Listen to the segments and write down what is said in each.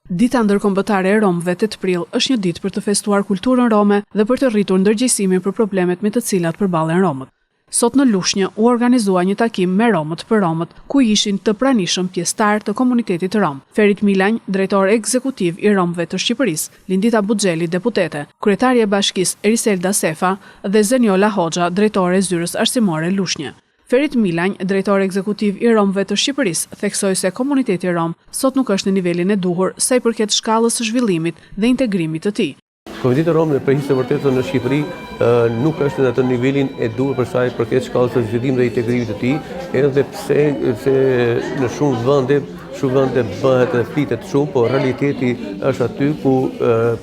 Dita ndërkombëtare e Romëve 8 prill është një ditë për të festuar kulturën rome dhe për të rritur ndërgjegjësimin për problemet me të cilat përballen Romët. Sot në Lushnjë u organizua një takim me Romët për Romët, ku ishin të pranishëm pjesëtarë të komunitetit rom. Ferit Milanj, drejtor ekzekutiv i Romëve të Shqipërisë, Lindita Buxheli, deputete, kryetari e bashkisë Eriselda Sefa dhe Zeniola Hoxha, drejtore e zyrës arsimore Lushnjë. Ferit Milanj, drejtor ekzekutiv i Romëve të Shqipërisë, theksoi se komuniteti rom sot nuk është në nivelin e duhur sa i përket shkallës së zhvillimit dhe integrimit të tij. Komuniteti rom në përgjithësi vërtetë në Shqipëri nuk është në atë nivelin e duhur për sa i përket shkallës së zhvillimit dhe integrimit të tij, edhe pse në shumë vende bëhet dhe flitet shumë, por realiteti është aty ku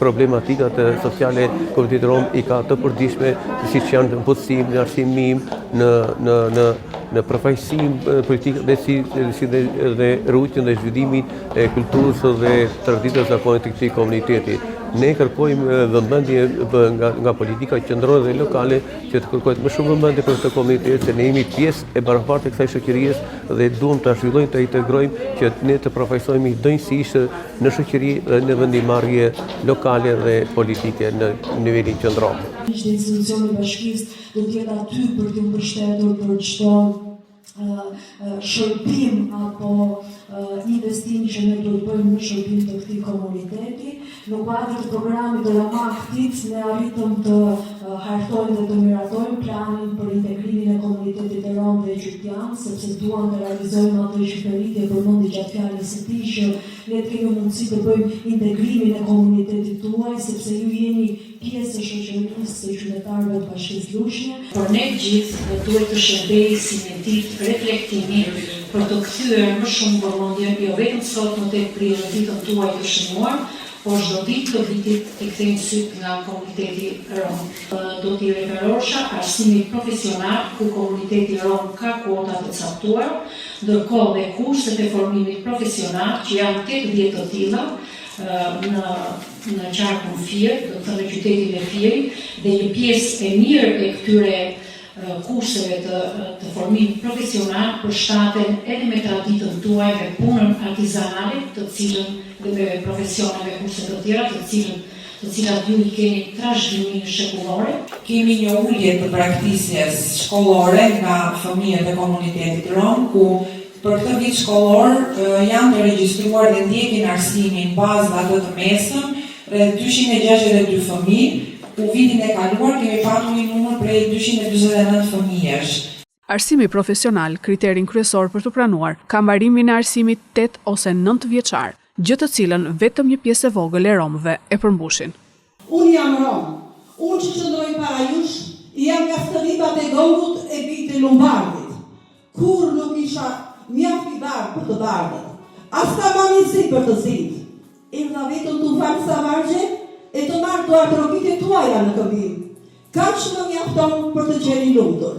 problematikat sociale komunitetit rom i ka të përditshme, siç janë në butësim, në arsimim, në përfaqësim politik dhe rrugën dhe zhvillimin e kulturës dhe traditës zakonit të këtij komuniteti. Ne kërkojmë vëmendje nga politika qendrore dhe lokale që të kërkojnë më shumë vëmendje për këtë komunitet, se ne jemi pjesë e barabartë e kësaj shoqërie dhe duam ta zhvillojmë, ta integrojmë që ne të përfaqësohemi drejtësisht në shoqëri dhe në vendimarrje lokale dhe politike në nivelin qendror. Ishte institucioni i bashkisë do të jetë aty për të mbështetur për çdo shërbim apo investim që ne do të bëjmë në shërbim të këtij komuniteti. Në kuadër të programit të Roma Aktiv ne arritëm të hartojmë dhe të miratojmë planin për integrimin e komunitetit të rom dhe egyptian, sepse duam të realizojmë ato që Feritje përmendi gjatë fjalës së tij, që ne të kemi mundësi të bëjmë integrimin e komunitetit tuaj, sepse ju jeni pjesë e shoqërisë së qytetarëve të Bashkisë Lushnjë. Por ne gjithë duhet të shërbejë si një ditë reflektimi për të kthyer më shumë vëmendje jo vetëm sot në 8 prill ditën tuaj të shënuar, por çdo ditë të vitit të kthejmë syt nga komuniteti rom. Do t'i referoesha arsimit profesional ku komuniteti rom ka kuota të caktuara, ndërkohë dhe kurset e formimit profesional që janë 80 të tilla në qarkun Fier, do të thënë në qytetin e Fierit, dhe një pjesë e mirë e këtyre kurseve të formimit profesional përshtaten edhe me traditën tuaj dhe punën artizanale, të cilën dhe me profesioneve kurse të tjera, të cilat ju i keni trashëgiminë shekullore. Kemi një ulje të braktisjes shkollore nga fëmijët e komunitetit rom, ku për këtë vit shkollor janë të regjistruar dhe ndjekin arsimin bazë dhe atë të mesëm, rreth 262 fëmijë, ku vitin e kaluar kemi patur një numër prej 249 fëmijësh. Arsimi profesional, kriterin kryesor për të pranuar, ka mbarimin e arsimit 8 ose 9 vjeçar, gjë të cilën vetëm një pjesë e vogël e romëve e përmbushin. Unë jam rom, unë që qëndroj para jush, jam nga stëripat e gongut e bitë Lumbardit. Kur nuk isha mjaft i bardh për të bardhët, as ka mamizi për të zitë. Erdha vetëm të falë sa vargje, e të marrë të atrokit e tuaja në këmbim. Ka që më mjafton për të gjeni lumtur.